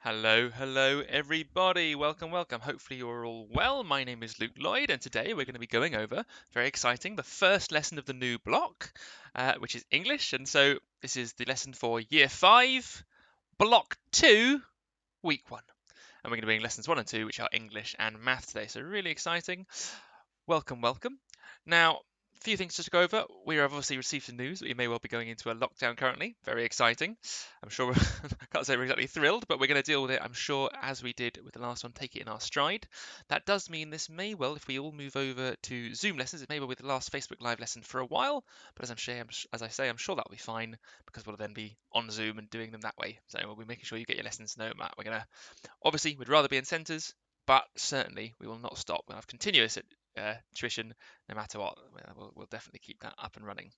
Hello everybody. Welcome. Hopefully you're all well. My name is Luke Lloyd, and today we're going to be going over, very exciting, the first lesson of the new block, which is English. And so this is the lesson for Year 5, Block 2, Week 1. And we're going to be doing lessons 1 and 2, which are English and Math today. So really exciting. Welcome. Now, a few things to go over. We have obviously received some news that we may well be going into a lockdown currently. Very exciting. I'm sure, I can't say we're exactly thrilled, but we're going to deal with it, I'm sure, as we did with the last one, take it in our stride. That does mean this may well, if we all move over to Zoom lessons, it may well be the last Facebook Live lesson for a while, but as I say, I'm sure that'll be fine, because we'll then be on Zoom and doing them that way. So we'll be making sure you get your lessons no matter. We're going to, obviously, we'd rather be in centres, but certainly we will not stop. We'll have continuous tuition no matter what. We'll definitely keep that up and running.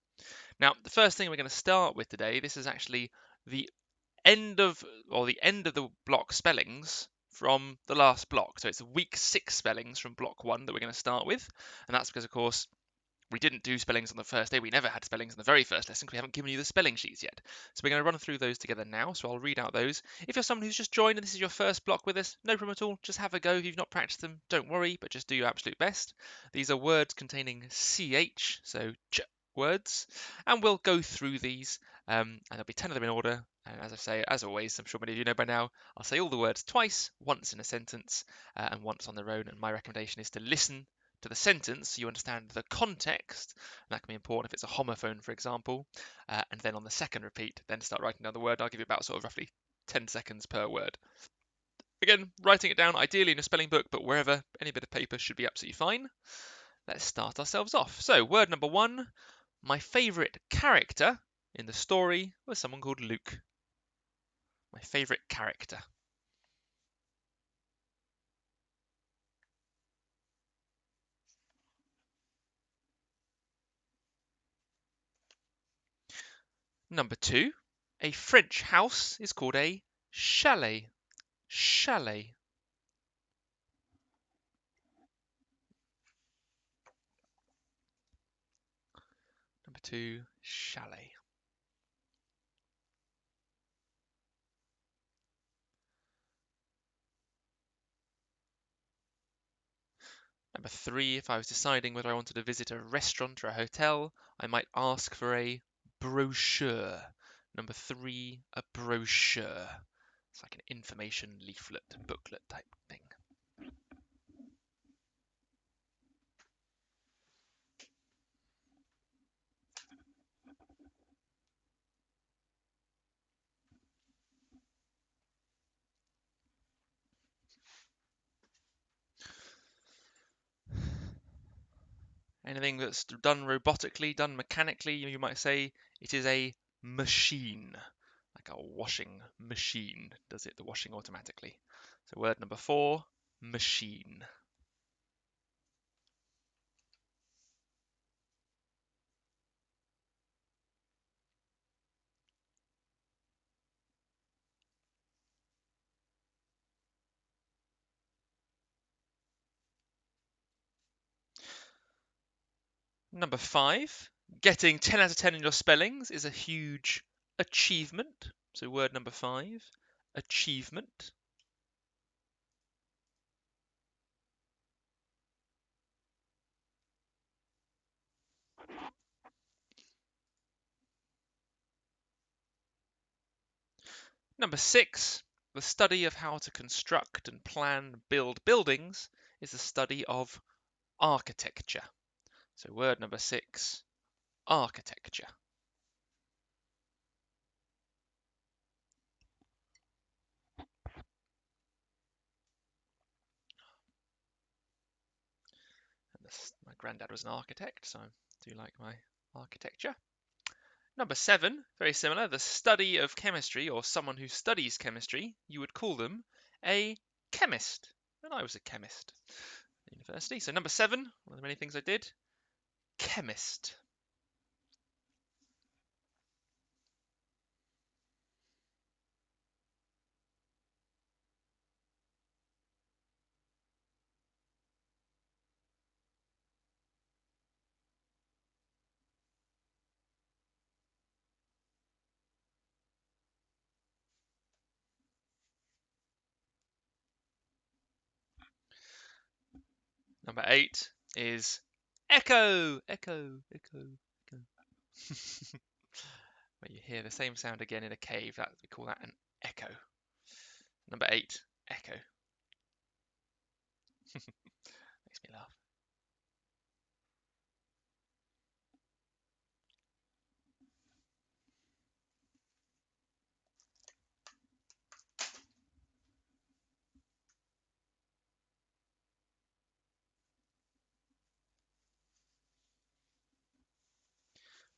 Now, the first thing we're going to start with today, this is actually the end of the block spellings from the last block. So it's week 6 spellings from block 1 that we're going to start with, and that's because, of course, we didn't do spellings on the first day. We never had spellings in the very first lesson because we haven't given you the spelling sheets yet. So we're going to run through those together now. So I'll read out those. If you're someone who's just joined and this is your first block with us, no problem at all. Just have a go. If you've not practiced them, don't worry, but just do your absolute best. These are words containing CH, so ch words, and we'll go through these, and there'll be 10 of them in order. And as I say, as always, I'm sure many of you know by now, I'll say all the words twice, once in a sentence, and once on their own. And my recommendation is to listen to the sentence so you understand the context. And that can be important if it's a homophone, for example. And then on the second repeat, then start writing down the word. I'll give you about sort of roughly 10 seconds per word. Again, writing it down, ideally in a spelling book, but wherever, any bit of paper should be absolutely fine. Let's start ourselves off. So, word number 1, my favourite character in the story was someone called Luke. My favourite character. Number 2, a French house is called a chalet. Chalet. Number 2, chalet. Number 3, if I was deciding whether I wanted to visit a restaurant or a hotel, I might ask for a brochure. Number 3, a brochure. It's like an information leaflet, booklet type thing. Anything that's done robotically, done mechanically, you might say it is a machine, like a washing machine does it, the washing automatically. So word number 4, machine. Number 5, getting 10 out of 10 in your spellings is a huge achievement. So word number 5, achievement. Number 6, the study of how to construct and plan, build buildings is the study of architecture. So word number 6, architecture. My granddad was an architect, so I do like my architecture. Number 7, very similar, the study of chemistry, or someone who studies chemistry, you would call them a chemist. And I was a chemist at university. So number 7, one of the many things I did, chemist. Number 8 is echo, echo, echo, echo. Where you hear the same sound again in a cave, we call that an echo. Number 8, echo. Makes me laugh.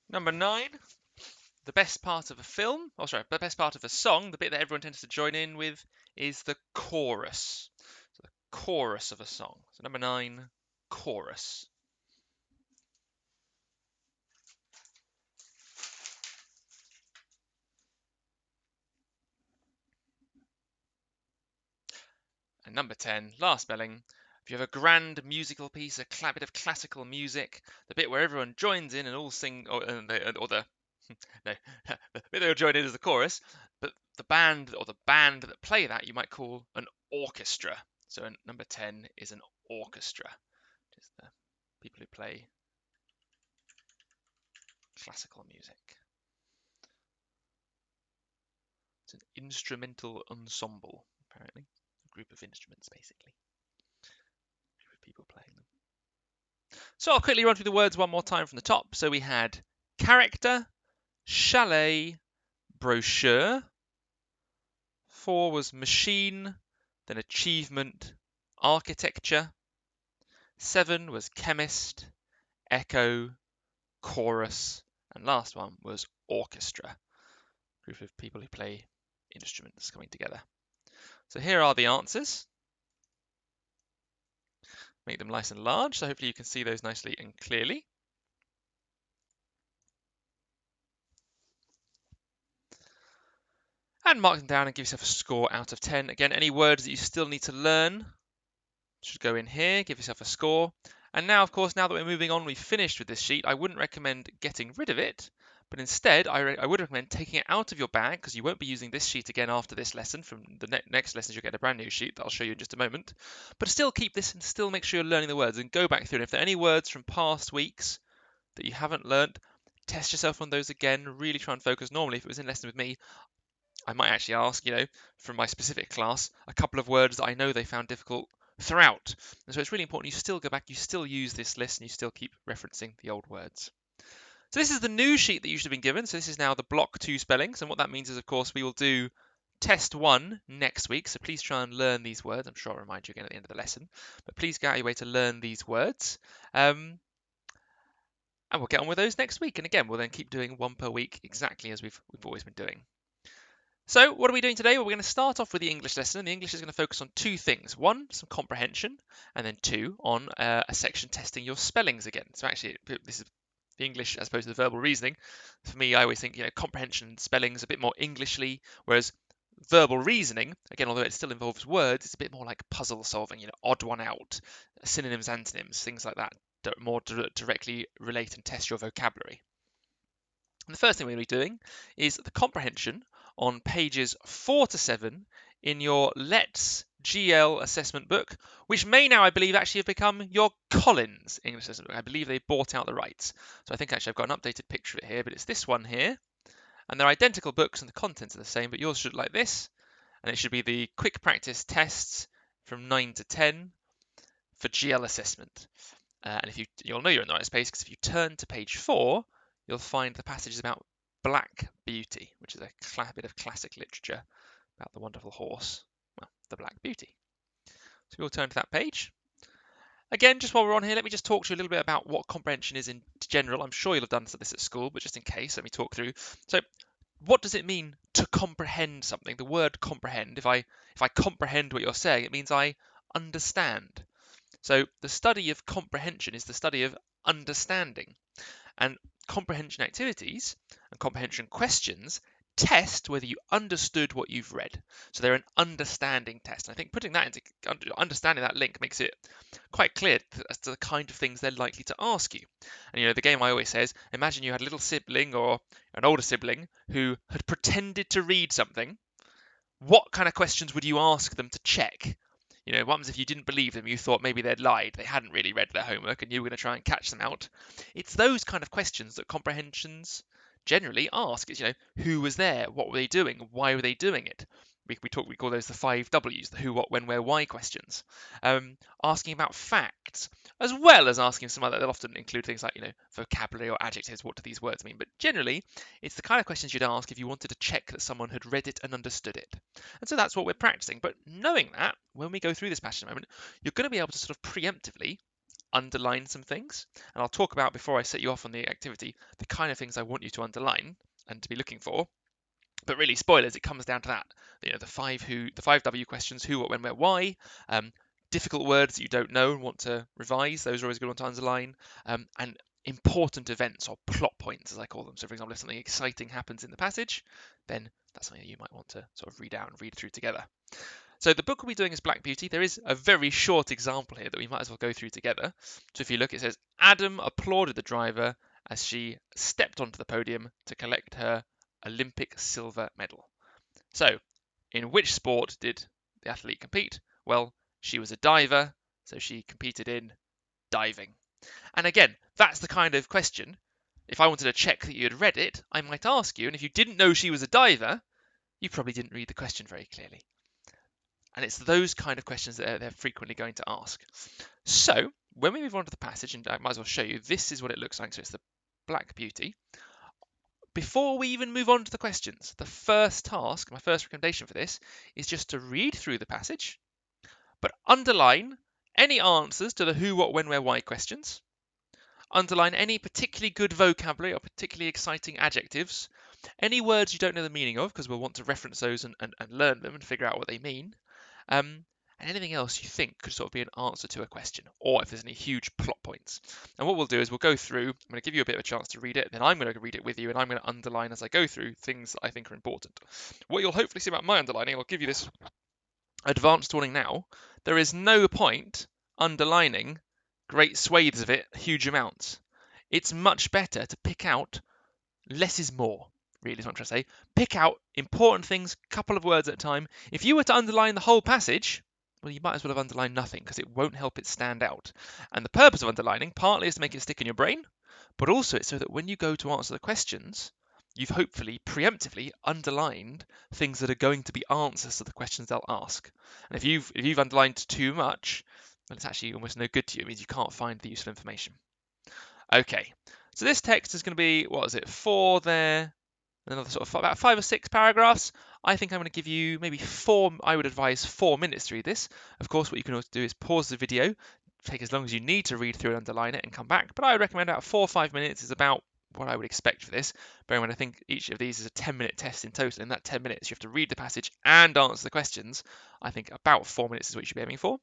Number 9, the best part of a film, the best part of a song, the bit that everyone tends to join in with, is the chorus. So the chorus of a song. So number 9, chorus. And number 10, last spelling. If you have a grand musical piece, a bit of classical music, the bit where everyone joins in and all sing, or the no, the bit they'll join in is the chorus, but the band that play that you might call an orchestra. So number 10 is an orchestra, which is the people who play classical music. It's an instrumental ensemble, apparently. A group of instruments, basically. A group of people playing them. So I'll quickly run through the words one more time from the top. So we had character, chalet, brochure. 4 was machine, then achievement, architecture. 7 was chemist, echo, chorus, and last one was orchestra. Group of people who play instruments coming together. So here are the answers. Make them nice and large, so hopefully you can see those nicely and clearly. And mark them down and give yourself a score out of 10. Again, any words that you still need to learn should go in here, give yourself a score. And now, of course, now that we're moving on, we've finished with this sheet, I wouldn't recommend getting rid of it, but instead I would recommend taking it out of your bag, because you won't be using this sheet again after this lesson. From the next lessons, you'll get a brand new sheet that I'll show you in just a moment. But still keep this and still make sure you're learning the words, and go back through. And if there are any words from past weeks that you haven't learnt, test yourself on those again, really try and focus. Normally, if it was in lesson with me, I might actually ask, from my specific class, a couple of words that I know they found difficult throughout. And so it's really important you still go back, you still use this list, and you still keep referencing the old words. So this is the new sheet that you should have been given. So this is now the block 2 spellings. And what that means is, of course, we will do test 1 next week. So please try and learn these words. I'm sure I'll remind you again at the end of the lesson. But please go out your way to learn these words. And we'll get on with those next week. And again, we'll then keep doing 1 per week, exactly as we've always been doing. So what are we doing today? Well, we're going to start off with the English lesson, and the English is going to focus on 2 things. 1, some comprehension, and then 2, on a section testing your spellings again. So actually, this is the English as opposed to the verbal reasoning. For me, I always think, comprehension and spellings a bit more Englishly, whereas verbal reasoning, again, although it still involves words, it's a bit more like puzzle solving, odd one out, synonyms, antonyms, things like that more directly relate and test your vocabulary. And the first thing we're going to be doing is the comprehension on pages 4 to 7 in your Let's GL assessment book, which may now, I believe, actually have become your Collins English assessment book. I believe they bought out the rights. So I think actually I've got an updated picture of it here, but it's this one here. And they're identical books and the contents are the same, but yours should look like this. And it should be the quick practice tests from 9 to 10 for GL assessment. And if you'll know you're in the right space, because if you turn to page 4, you'll find the passages about Black Beauty, which is a bit of classic literature about the wonderful horse, well, the Black Beauty. So we'll turn to that page. Again, just while we're on here, let me just talk to you a little bit about what comprehension is in general. I'm sure you'll have done this at school, but just in case, let me talk through. So what does it mean to comprehend something? The word comprehend, if I comprehend what you're saying, it means I understand. So the study of comprehension is the study of understanding. And comprehension activities and comprehension questions test whether you understood what you've read. So they're an understanding test. And I think putting that into understanding that link makes it quite clear as to the kind of things they're likely to ask you. And the game I always say is, imagine you had a little sibling or an older sibling who had pretended to read something. What kind of questions would you ask them to check? You know, what happens if you didn't believe them? You thought maybe they'd lied, they hadn't really read their homework, and you were going to try and catch them out. It's those kind of questions that comprehensions generally ask. It's, you know, who was there? What were they doing? Why were they doing it? We call those the 5 Ws, the who, what, when, where, why questions. Asking about facts, as well as asking some other, they'll often include things like, you know, vocabulary or adjectives, what do these words mean? But generally, it's the kind of questions you'd ask if you wanted to check that someone had read it and understood it. And so that's what we're practicing. But knowing that, when we go through this passage in a moment, you're going to be able to sort of preemptively underline some things. And I'll talk about, before I set you off on the activity, the kind of things I want you to underline and to be looking for. But really, spoilers, it comes down to that. You know, the 5 W questions, who, what, when, where, why. Difficult words that you don't know and want to revise, those are always a good one to underline. And important events, or plot points as I call them. So for example, if something exciting happens in the passage, then that's something that you might want to sort of read out and read through together. So the book we'll be doing is Black Beauty. There is a very short example here that we might as well go through together. So if you look, it says, Adam applauded the driver as she stepped onto the podium to collect her Olympic silver medal. So, in which sport did the athlete compete? Well, she was a diver, so she competed in diving. And again, that's the kind of question. If I wanted to check that you had read it, I might ask you, and if you didn't know she was a diver, you probably didn't read the question very clearly. And it's those kind of questions that they're frequently going to ask. So, when we move on to the passage, and I might as well show you, this is what it looks like. So it's the Black Beauty. Before we even move on to the questions, the first task, my first recommendation for this, is just to read through the passage, but underline any answers to the who, what, when, where, why questions. Underline any particularly good vocabulary or particularly exciting adjectives. Any words you don't know the meaning of, because we'll want to reference those and learn them and figure out what they mean. And anything else you think could sort of be an answer to a question, or if there's any huge plot points. And what we'll do is we'll go through, I'm going to give you a bit of a chance to read it, then I'm going to read it with you, and I'm going to underline as I go through things that I think are important. What you'll hopefully see about my underlining, I'll give you this advanced warning now, there is no point underlining great swathes of it, huge amounts. It's much better to pick out less is more, really is what I'm trying to say. Pick out important things, couple of words at a time. If you were to underline the whole passage, well, you might as well have underlined nothing because it won't help it stand out. And the purpose of underlining partly is to make it stick in your brain, but also it's so that when you go to answer the questions, you've hopefully preemptively underlined things that are going to be answers to the questions they'll ask. And if you've underlined too much, well, it's actually almost no good to you. It means you can't find the useful information. Okay, so this text is going to be, what is it, 4 there, another sort of about 5 or 6 paragraphs. I think I'm going to give you maybe 4, I would advise 4 minutes to read this. Of course, what you can also do is pause the video, take as long as you need to read through and underline it and come back. But I would recommend about 4 or 5 minutes is about what I would expect for this. Bearing in mind, I think each of these is a 10-minute test in total. In that 10 minutes, you have to read the passage and answer the questions. I think about 4 minutes is what you should be aiming for.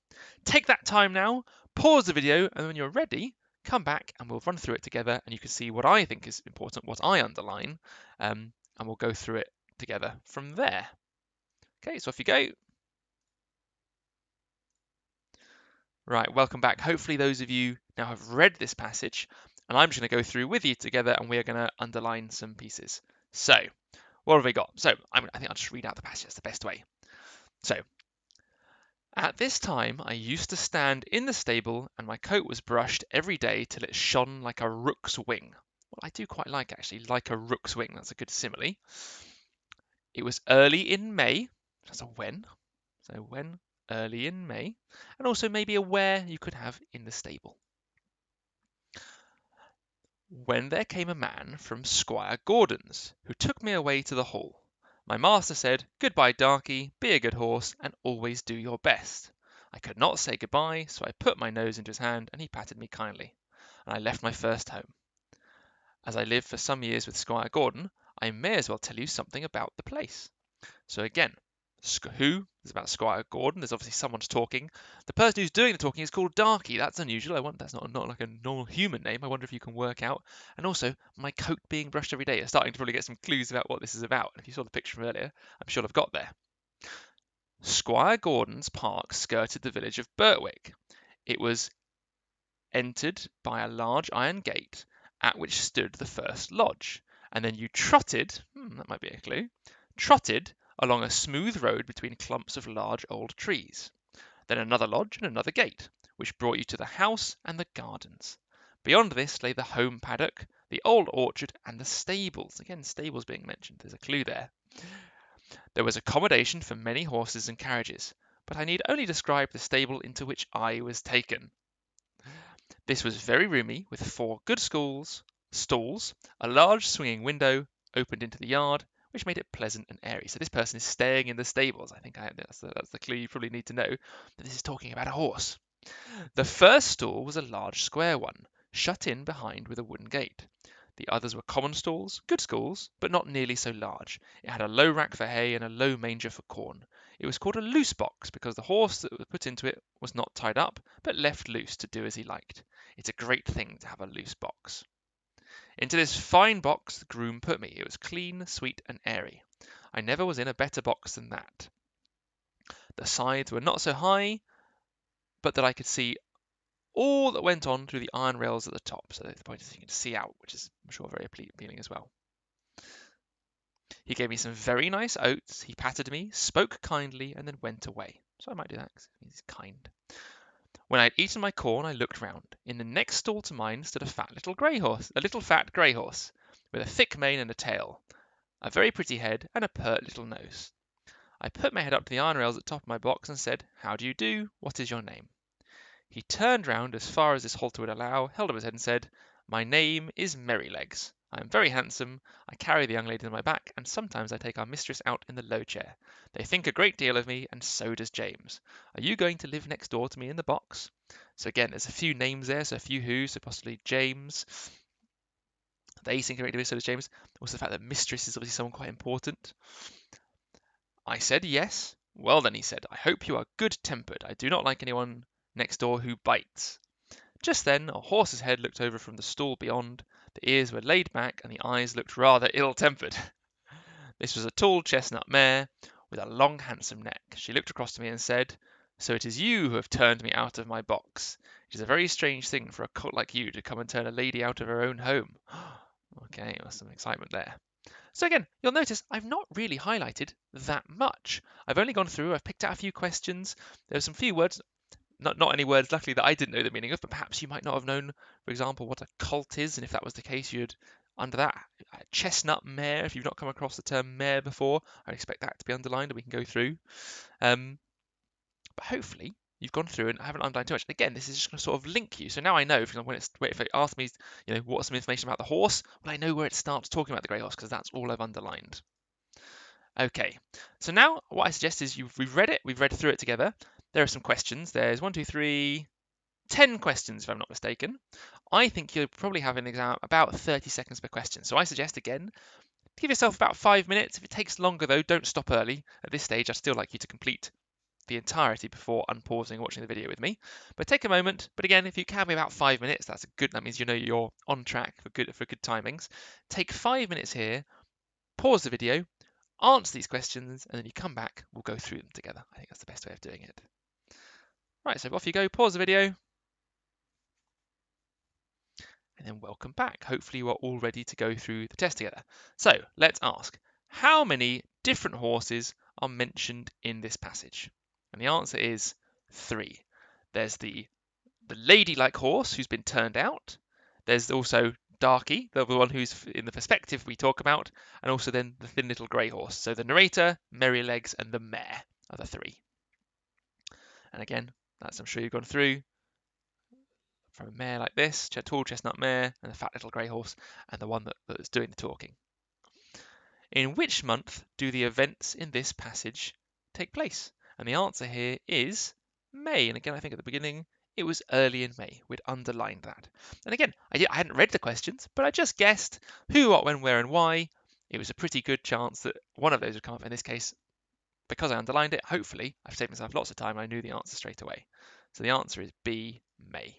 Take that time now, pause the video, and when you're ready, come back and we'll run through it together and you can see what I think is important, what I underline, and we'll go through it together from there. Okay, so off you go. Right, welcome back. Hopefully those of you now have read this passage, and I'm just going to go through with you together and we are going to underline some pieces. So, what have we got? So, I think I'll just read out the passage, that's the best way. So, at this time, I used to stand in the stable and my coat was brushed every day till it shone like a rook's wing. Well, I do quite like, actually, like a rook's wing. That's a good simile. It was early in May. That's a when. So when, early in May. And also maybe a where you could have in the stable. When there came a man from Squire Gordon's, who took me away to the hall. My master said, "Goodbye, Darky, be a good horse, and always do your best." I could not say goodbye, so I put my nose into his hand, and he patted me kindly, and I left my first home. As I lived for some years with Squire Gordon, I may as well tell you something about the place. So again, who is about Squire Gordon. There's obviously someone's talking. The person who's doing the talking is called Darky. That's unusual. I wonder that's not like a normal human name. I wonder if you can work out. And also, my coat being brushed every day. You're starting to probably get some clues about what this is about. If you saw the picture from earlier, I'm sure I've got there. Squire Gordon's park skirted the village of Birtwick. It was entered by a large iron gate at which stood the first lodge. And then you trotted, that might be a clue, trotted along a smooth road between clumps of large old trees. then another lodge and another gate, which brought you to the house and the gardens. Beyond this lay the home paddock, the old orchard, and the stables. Again, stables being mentioned. There's a clue there. There was accommodation for many horses and carriages, but I need only describe the stable into which I was taken. This was very roomy, with 4 good stalls, a large swinging window opened into the yard, which made it pleasant and airy. So this person is staying in the stables. I think that's the clue you probably need to know, that this is talking about a horse. The first stall was a large square one, shut in behind with a wooden gate. The others were common stalls, good stalls, but not nearly so large. It had a low rack for hay and a low manger for corn. It was called a loose box because the horse that was put into it was not tied up, but left loose to do as he liked. It's a great thing to have a loose box. Into this fine box the groom put me. It was clean, sweet, and airy. I never was in a better box than that. The sides were not so high, but that I could see all that went on through the iron rails at the top. So the point is you can see out, which is, I'm sure, very appealing as well. He gave me some very nice oats. He patted me, spoke kindly, and then went away. So I might do that because he's kind. When I had eaten my corn, I looked round. In the next stall to mine stood a little fat grey horse, with a thick mane and a tail, a very pretty head, and a pert little nose. I put my head up to the iron rails at the top of my box and said, "How do you do? What is your name?" He turned round as far as his halter would allow, held up his head and said, "My name is Merrylegs. I am very handsome. I carry the young lady on my back, and sometimes I take our mistress out in the low chair. They think a great deal of me, and so does James. Are you going to live next door to me in the box?" So again, there's a few names there, so a few who, so possibly James. They think a great deal of me, so does James. Also the fact that mistress is obviously someone quite important. I said yes. "Well then," he said, "I hope you are good-tempered. I do not like anyone next door who bites." Just then a horse's head looked over from the stall beyond, the ears were laid back, and the eyes looked rather ill-tempered. This was a tall chestnut mare, with a long handsome neck. She looked across to me and said, "So it is you who have turned me out of my box. It is a very strange thing for a colt like you to come and turn a lady out of her own home." Okay, there's some excitement there. So again, you'll notice I've not really highlighted that much. I've only gone through, I've picked out a few questions, there's some few words, not any words, luckily, that I didn't know the meaning of, but perhaps you might not have known, for example, what a colt is, and if that was the case, you'd, under that, chestnut mare, if you've not come across the term mare before, I expect that to be underlined, and we can go through. But hopefully, you've gone through and I haven't underlined too much. Again, this is just going to sort of link you. So now I know, for example, if it asks me, what's some information about the horse, well, I know where it starts talking about the grey horse because that's all I've underlined. Okay, so now what I suggest is we've read it, we've read through it together. There are some questions. There's 1, 2, 3, 10 questions, if I'm not mistaken. I think you'll probably have an exam about 30 seconds per question. So I suggest, again, give yourself about 5 minutes. If it takes longer, though, don't stop early. At this stage, I'd still like you to complete the entirety before unpausing and watching the video with me. But take a moment. But again, if you can be about 5 minutes, that's good. That means you're on track for good timings. Take 5 minutes here, pause the video, answer these questions, and then you come back, we'll go through them together. I think that's the best way of doing it. Right, so off you go, pause the video, and then welcome back. Hopefully you are all ready to go through the test together. So let's ask, how many different horses are mentioned in this passage? And the answer is 3. There's the ladylike horse who's been turned out. There's also Darky, the one who's in the perspective we talk about, and also then the thin little grey horse. So the narrator, Merrylegs, and the mare are the 3. And again, that's I'm sure you've gone through. From a mare like this, a tall chestnut mare, and a fat little grey horse, and the one that's doing the talking. In which month do the events in this passage take place? And the answer here is May. And again, I think at the beginning it was early in May. We'd underlined that. And again, I hadn't read the questions, but I just guessed who, what, when, where, and why. It was a pretty good chance that one of those would come up. In this case, because I underlined it, hopefully I've saved myself lots of time. I knew the answer straight away. So the answer is B, May.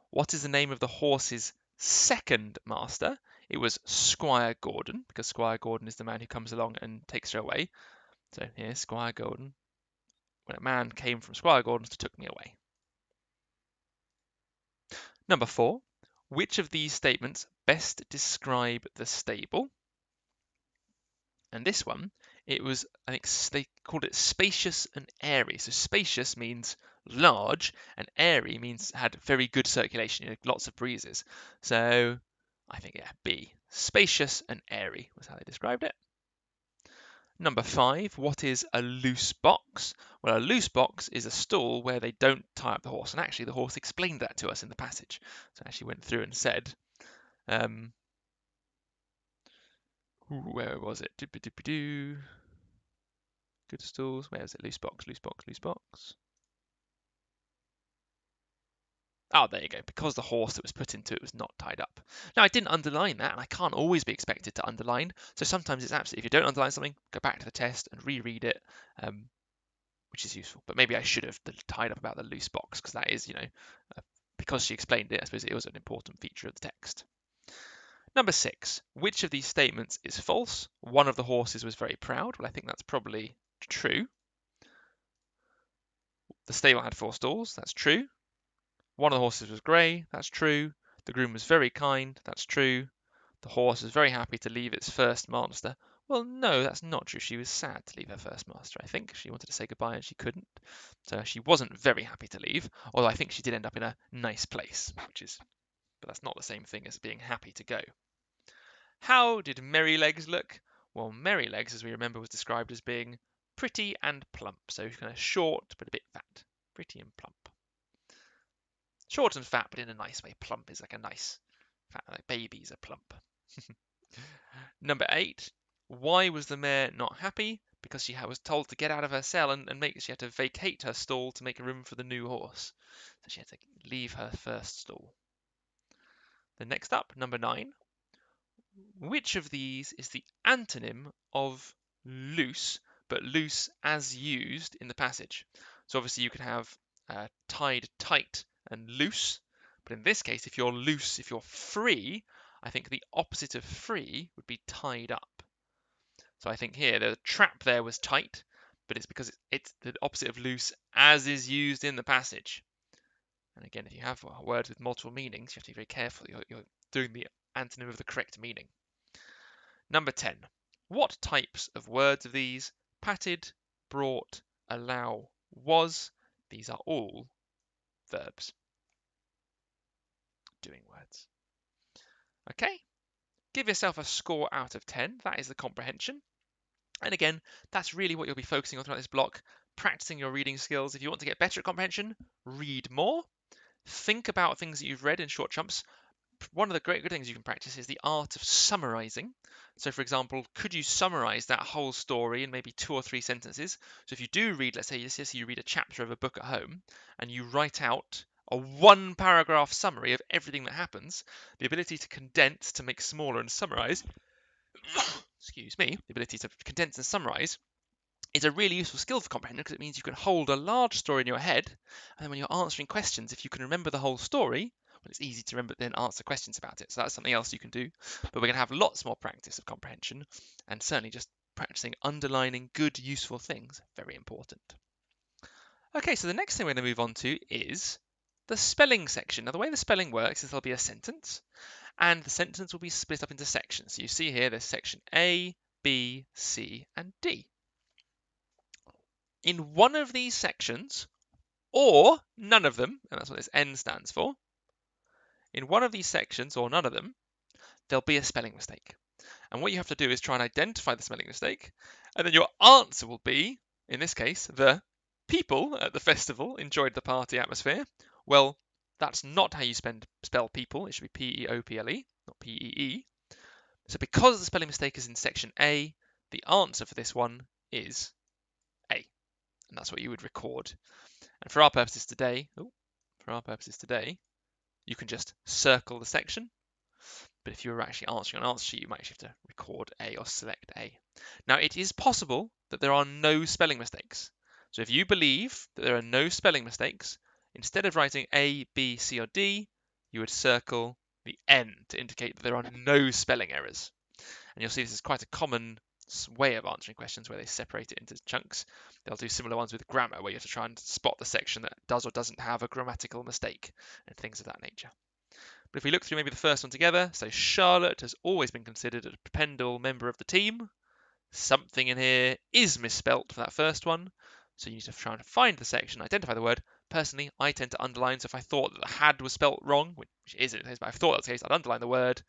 What is the name of the horse's second master? It was Squire Gordon, because Squire Gordon is the man who comes along and takes her away. So here, Squire Gordon. When a man came from Squire Gordon's to took me away. Number 4. Which of these statements best describe the stable? And this one It was, I think they called it spacious and airy. So spacious means large, and airy means had very good circulation, lots of breezes. So I think, yeah, B. Spacious and airy was how they described it. Number 5, what is a loose box? Well, a loose box is a stall where they don't tie up the horse. And actually, the horse explained that to us in the passage. So I actually went through and said, where was it? Good stalls. Where is it? Loose box, loose box, loose box. Oh, there you go. Because the horse that was put into it was not tied up. Now, I didn't underline that, and I can't always be expected to underline. So sometimes it's absolutely, if you don't underline something, go back to the test and reread it, which is useful. But maybe I should have tied up about the loose box, because that is, because she explained it, I suppose it was an important feature of the text. Number 6, which of these statements is false? One of the horses was very proud. Well, I think that's probably true. The stable had 4 stalls. That's true. One of the horses was grey. That's true. The groom was very kind. That's true. The horse was very happy to leave its first master. Well, no, that's not true. She was sad to leave her first master, I think. She wanted to say goodbye and she couldn't. So she wasn't very happy to leave, although I think she did end up in a nice place, but that's not the same thing as being happy to go. How did Merrylegs look? Well, Merrylegs, as we remember, was described as being pretty and plump. So kind of short, but a bit fat. Pretty and plump. Short and fat, but in a nice way. Plump is like a nice fat, like babies are plump. Number 8. Why was the mare not happy? Because she was told to get out of her cell and she had to vacate her stall to make room for the new horse. So she had to leave her first stall. Then next up, number 9. Which of these is the antonym of loose, but loose as used in the passage? So obviously you could have tied tight and loose, but in this case, if you're loose, if you're free, I think the opposite of free would be tied up. So I think here the trap there was tight, but it's because it's the opposite of loose as is used in the passage. And again, if you have words with multiple meanings, you have to be very careful. You're doing the antonym of the correct meaning. Number 10. What types of words of these? Patted, brought, allow, was. These are all verbs. Doing words. Okay. Give yourself a score out of 10. That is the comprehension. And again, that's really what you'll be focusing on throughout this block. Practicing your reading skills. If you want to get better at comprehension, read more. Think about things that you've read in short chunks. One of the great good things you can practice is the art of summarizing. So, for example, could you summarize that whole story in maybe 2 or 3 sentences? So if you do read, let's say you read a chapter of a book at home and you write out a 1-paragraph summary of everything that happens, the ability to condense, to make smaller and summarize, excuse me, the ability to condense and summarize is a really useful skill for comprehension because it means you can hold a large story in your head, and then when you're answering questions, if you can remember the whole story, well, it's easy to remember, then answer questions about it. So that's something else you can do. But we're going to have lots more practice of comprehension, and certainly just practicing underlining good, useful things, very important. Okay, so the next thing we're going to move on to is the spelling section. Now, the way the spelling works is there'll be a sentence, and the sentence will be split up into sections. So you see here, there's section A, B, C, and D. In one of these sections, or none of them, and that's what this N stands for, in one of these sections, or none of them, there'll be a spelling mistake. And what you have to do is try and identify the spelling mistake, and then your answer will be, in this case, the people at the festival enjoyed the party atmosphere. Well, that's not how you spell people. It should be P-E-O-P-L-E, not P-E-E. So because the spelling mistake is in section A, the answer for this one is A. And that's what you would record. And for our purposes today, you can just circle the section. But if you were actually answering an answer sheet, you might actually have to record A or select A. Now, it is possible that there are no spelling mistakes. So if you believe that there are no spelling mistakes, instead of writing A, B, C, or D, you would circle the N to indicate that there are no spelling errors. And you'll see this is quite a common way of answering questions where they separate it into chunks. They'll do similar ones with grammar where you have to try and spot the section that does or doesn't have a grammatical mistake and things of that nature. But if we look through maybe the first one together, so Charlotte has always been considered a dependable member of the team. something in here is misspelt for that first one. So you need to try and find the section, identify the word. Personally, I tend to underline, so if I thought that the had was spelt wrong, which isn't the case, but if I thought that was the case, I'd underline the word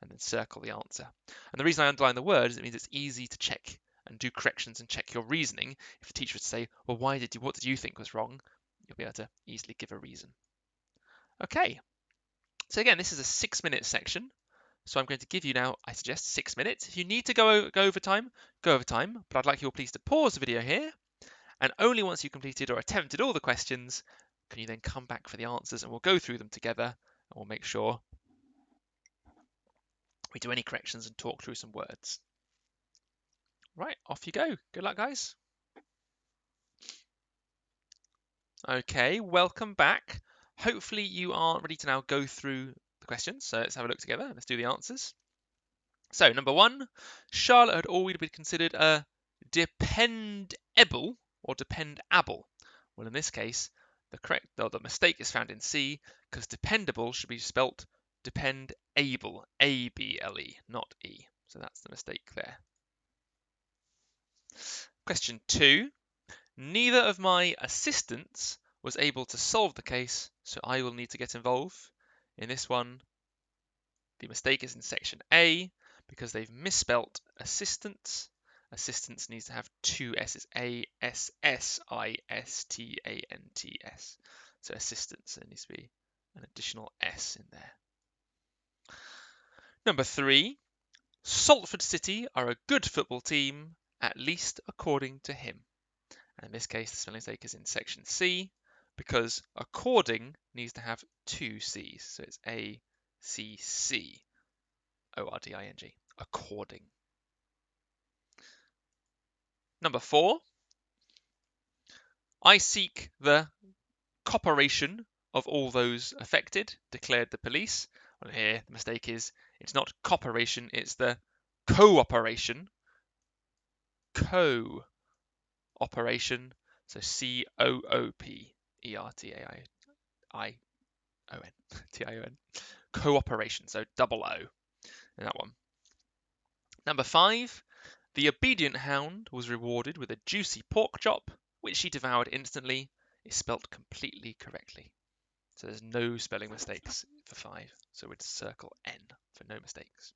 and then circle the answer. And the reason I underline the word is it means it's easy to check and do corrections and check your reasoning. If the teacher would say, well, what did you think was wrong? You'll be able to easily give a reason. Okay, so again, this is a 6-minute section. So I'm going to give you now, I suggest 6 minutes. If you need to go over time, go over time. But I'd like you all please to pause the video here. And only once you've completed or attempted all the questions, can you then come back for the answers and we'll go through them together and we'll make sure we do any corrections and talk through some words. Right, off you go. Good luck, guys. Okay, welcome back. Hopefully you are ready to now go through the questions. So let's have a look together. Let's do the answers. So number 1, Charlotte had always been considered a dependable or dependable. Well, in this case, the mistake is found in C because dependable should be spelt dependable, A-B-L-E, not E. So that's the mistake there. Question 2. Neither of my assistants was able to solve the case, so I will need to get involved. In this one, the mistake is in section A because they've misspelt assistants. Assistants needs to have 2 S's, A-S-S-I-S-T-A-N-T-S. So assistants, there needs to be an additional S in there. Number 3, Salford City are a good football team, at least according to him. And in this case, the spelling mistake is in section C because according needs to have 2 C's. So it's A-C-C. O-R-D-I-N-G, according. Number 4, I seek the cooperation of all those affected, declared the police. Well, here the mistake is it's not cooperation, it's the cooperation. Co-operation, so C-O-O-P-E-R-T-A-I-O-N, cooperation, so double O in that one. Number 5, the obedient hound was rewarded with a juicy pork chop, which she devoured instantly. It's spelt completely correctly. So there's no spelling mistakes for 5. So we'd circle N for no mistakes.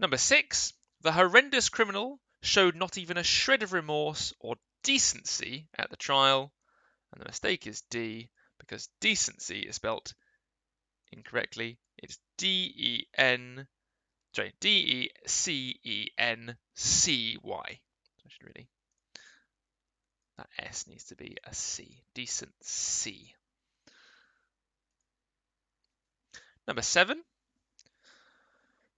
Number 6, the horrendous criminal showed not even a shred of remorse or decency at the trial. And the mistake is D because decency is spelt incorrectly. It's D-E-C-E-N-C-Y. That S needs to be a C. Decency. Number 7.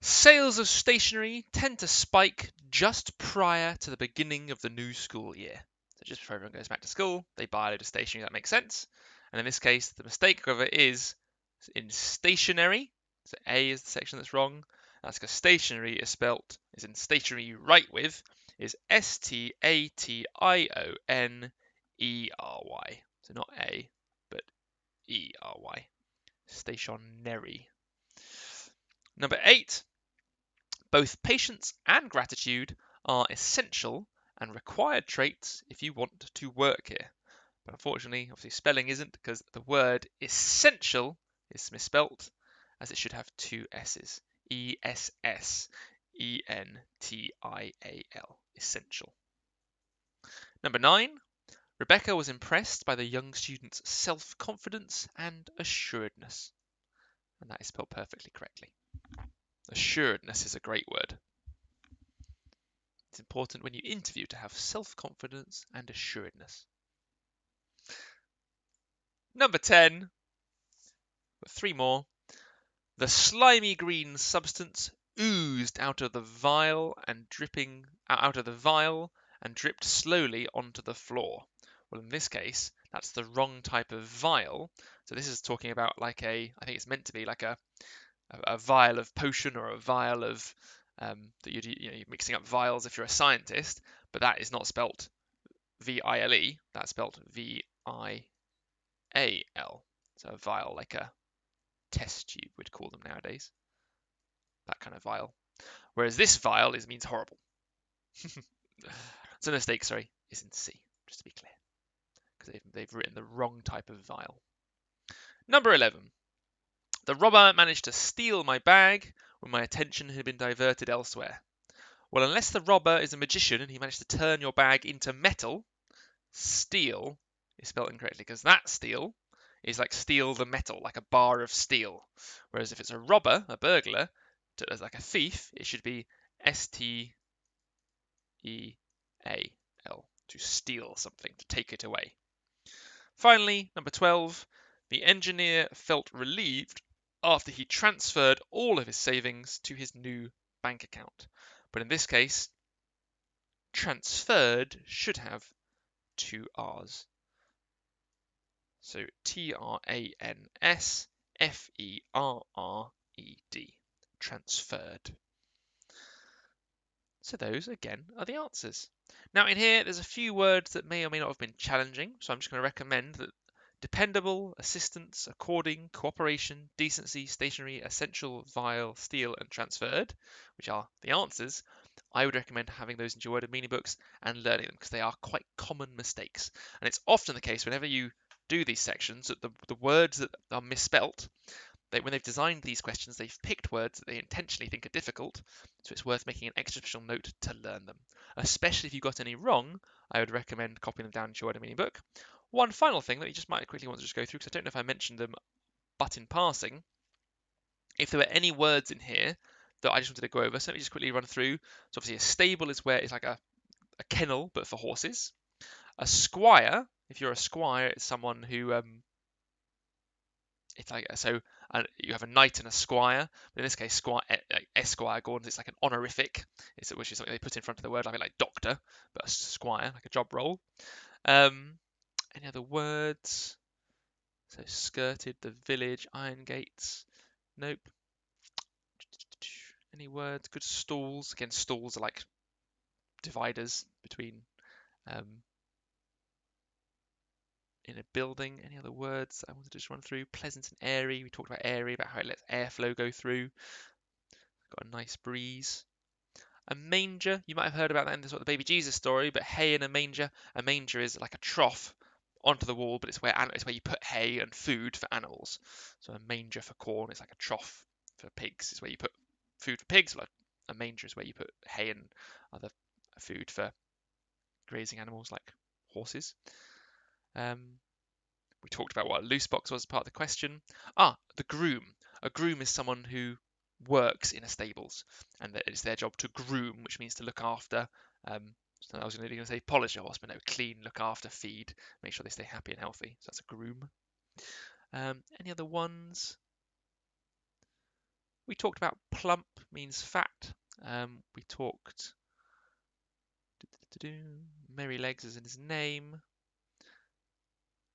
Sales of stationery tend to spike just prior to the beginning of the new school year. So just before everyone goes back to school, they buy a load of stationery. That makes sense. And in this case, the mistake, however, is in stationery. So A is the section that's wrong. That's because stationery is in stationery right with, is S-T-A-T-I-O-N-E-R-Y. So not A, but E-R-Y. Stationery. Number 8. Both patience and gratitude are essential and required traits if you want to work here. But unfortunately, obviously spelling isn't because the word essential is misspelt as it should have 2 S's. E-S-S-E-N-T-I-A-L. Essential. Number 9. Rebecca was impressed by the young student's self-confidence and assuredness. And that is spelled perfectly correctly. Assuredness is a great word. It's important when you interview to have self-confidence and assuredness. Number 10. 3 more. The slimy green substance oozed out of the vial and dripped slowly onto the floor. Well, in this case, that's the wrong type of vial. So this is talking about I think it's meant to be like a vial of potion or a vial of that you're mixing up vials if you're a scientist, but that is not spelt V-I-L-E. That's spelt V-I-A-L. So a vial, like a test tube, we'd call them nowadays. That kind of vial. whereas this vial means horrible. So the mistake, sorry, is in C, just to be clear, because they've written the wrong type of vial. Number 11. The robber managed to steal my bag when my attention had been diverted elsewhere. Well, unless the robber is a magician and he managed to turn your bag into metal, steal is spelled incorrectly, because that steal is like steal the metal, like a bar of steel. Whereas if it's a robber, a burglar, like a thief, it should be STEAL, to steal something, to take it away. Finally, number 12, the engineer felt relieved after he transferred all of his savings to his new bank account. But in this case, transferred should have two R's. So TRANSFERRED, transferred. So those, again, are the answers. Now in here, there's a few words that may or may not have been challenging, so I'm just going to recommend that dependable, assistance, according, cooperation, decency, stationary, essential, vile, steal, and transferred, which are the answers, I would recommend having those into your word and meaning books and learning them, because they are quite common mistakes. And it's often the case whenever you do these sections that the words that are misspelt, when they've designed these questions, they've picked words that they intentionally think are difficult, so it's worth making an extra special note to learn them. Especially if you got any wrong, I would recommend copying them down into your word and meaning book. One final thing that you just might quickly want to just go through, because I don't know if I mentioned them, but in passing, if there were any words in here that I just wanted to go over, so let me just quickly run through. So obviously a stable is where it's like a kennel, but for horses. A squire, if you're a squire, it's someone who it's like so you have a knight and a squire, but in this case squire, esquire Gordons, it's like an honorific, which is something they put in front of the word, like doctor, but a squire, like a job role. Any other words? So skirted, the village, iron gates. Nope. Any words? Good stalls. Again, stalls are like dividers between in a building. Any other words I wanted to just run through? Pleasant and airy. We talked about airy, about how it lets airflow go through. Got a nice breeze. A manger, you might have heard about that in the sort of the baby Jesus story, but hay in a manger. A manger is like a trough onto the wall, but it's where you put hay and food for animals. So a manger for corn is like a trough for pigs. Is where you put food for pigs. Like a manger is where you put hay and other food for grazing animals like horses. We talked about what a loose box was as part of the question. The groom. A groom is someone who works in a stables, and that it's their job to groom, which means to look after. So I was going to say polish a horse, but no, clean, look after, feed, make sure they stay happy and healthy. So that's a groom. Any other ones? We talked about plump means fat. We talked merry legs is in his name.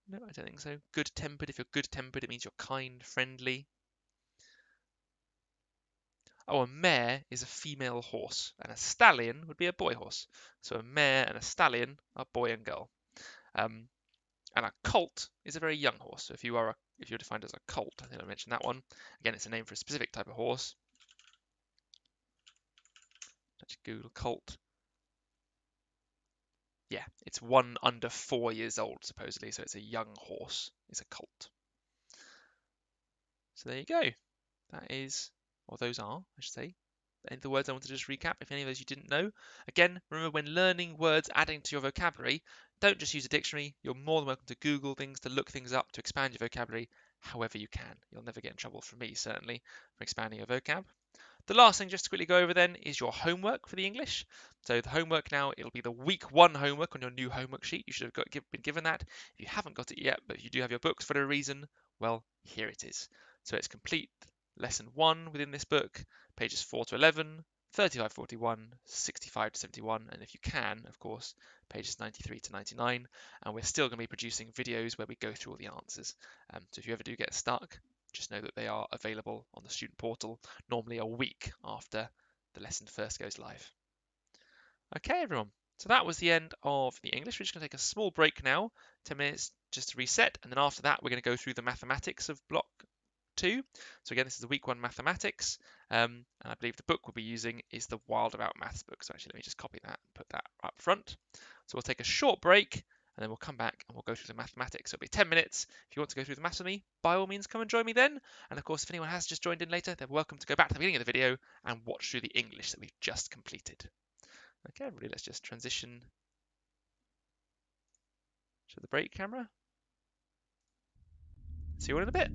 No, I don't think so. Good-tempered. If you're good-tempered, it means you're kind, friendly. Oh, a mare is a female horse, and a stallion would be a boy horse. So a mare and a stallion are boy and girl. And a colt is a very young horse. So if you're defined as a colt, I think I mentioned that one. Again, it's a name for a specific type of horse. Let's Google colt. Yeah, it's one under 4 years old, supposedly. So it's a young horse. It's a colt. So there you go. That is, or those are, I should say, the words I wanted to just recap. If any of those you didn't know, again, remember when learning words, adding to your vocabulary, don't just use a dictionary. You're more than welcome to Google things, to look things up, to expand your vocabulary however you can. You'll never get in trouble from me, certainly, for expanding your vocab. The last thing just to quickly go over then is your homework for the English. So the homework now, it'll be the week 1 homework on your new homework sheet. You should have been given that. If you haven't got it yet, but if you do have your books for a reason, well, here it is. So it's complete lesson 1 within this book, pages 4 to 11, 35 41, 65 to 71, and if you can, of course, pages 93 to 99. And we're still going to be producing videos where we go through all the answers. So if you ever do get stuck, just know that they are available on the student portal, normally a week after the lesson first goes live. Okay, everyone. So that was the end of the English. We're just going to take a small break now, 10 minutes just to reset, and then after that we're going to go through the mathematics of block 2. So again, this is the week 1 mathematics, and I believe the book we'll be using is the Wild About Maths book. So actually, let me just copy that and put that up front. So we'll take a short break, and then we'll come back and we'll go through the mathematics. So it'll be 10 minutes. If you want to go through the maths with me, by all means, come and join me then. And of course, if anyone has just joined in later, they're welcome to go back to the beginning of the video and watch through the English that we've just completed. Okay, everybody, let's just transition to the break camera. See you all in a bit.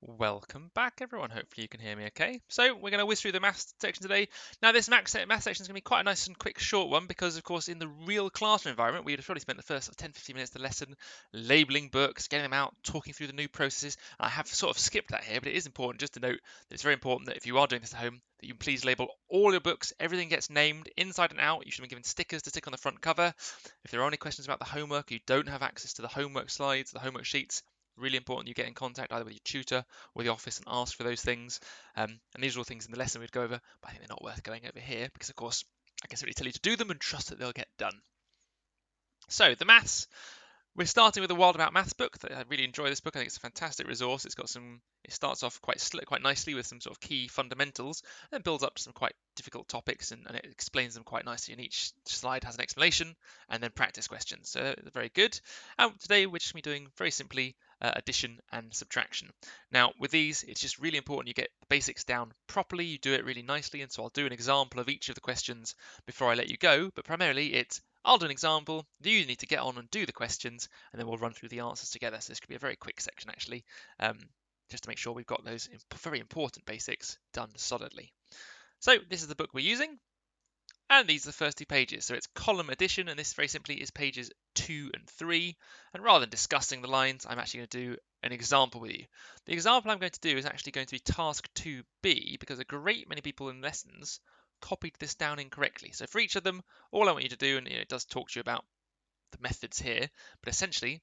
Welcome back, everyone. Hopefully you can hear me okay. So we're going to whiz through the maths section today. Now this maths section is going to be quite a nice and quick short one because, of course, in the real classroom environment, we would have probably spent the first 10-15 minutes of the lesson labelling books, getting them out, talking through the new processes. And I have sort of skipped that here, but it is important just to note that it's very important that if you are doing this at home, that you please label all your books. Everything gets named inside and out. You should be given stickers to stick on the front cover. If there are any questions about the homework, you don't have access to the homework slides, the homework sheets, really important you get in contact either with your tutor or the office and ask for those things. And these are all things in the lesson we'd go over, but I think they're not worth going over here because, of course, I can simply tell you to do them and trust that they'll get done. So the maths. We're starting with the Wild About Maths book. I really enjoy this book. I think it's a fantastic resource. It starts off quite nicely with some sort of key fundamentals, and then builds up to some quite difficult topics, and it explains them quite nicely. And each slide has an explanation, and then practice questions. So they're very good. And today we're just going to be doing very simply addition and subtraction. Now with these, it's just really important you get the basics down properly. You do it really nicely, and so I'll do an example of each of the questions before I let you go. But primarily, I'll do an example, you need to get on and do the questions, and then we'll run through the answers together. So this could be a very quick section, actually, just to make sure we've got those very important basics done solidly. So this is the book we're using, and these are the first 2 pages. So it's column addition, and this very simply is pages 2 and 3. And rather than discussing the lines, I'm actually going to do an example with you. The example I'm going to do is actually going to be task 2B, because a great many people in lessons copied this down incorrectly. So for each of them, all I want you to do, and it does talk to you about the methods here, but essentially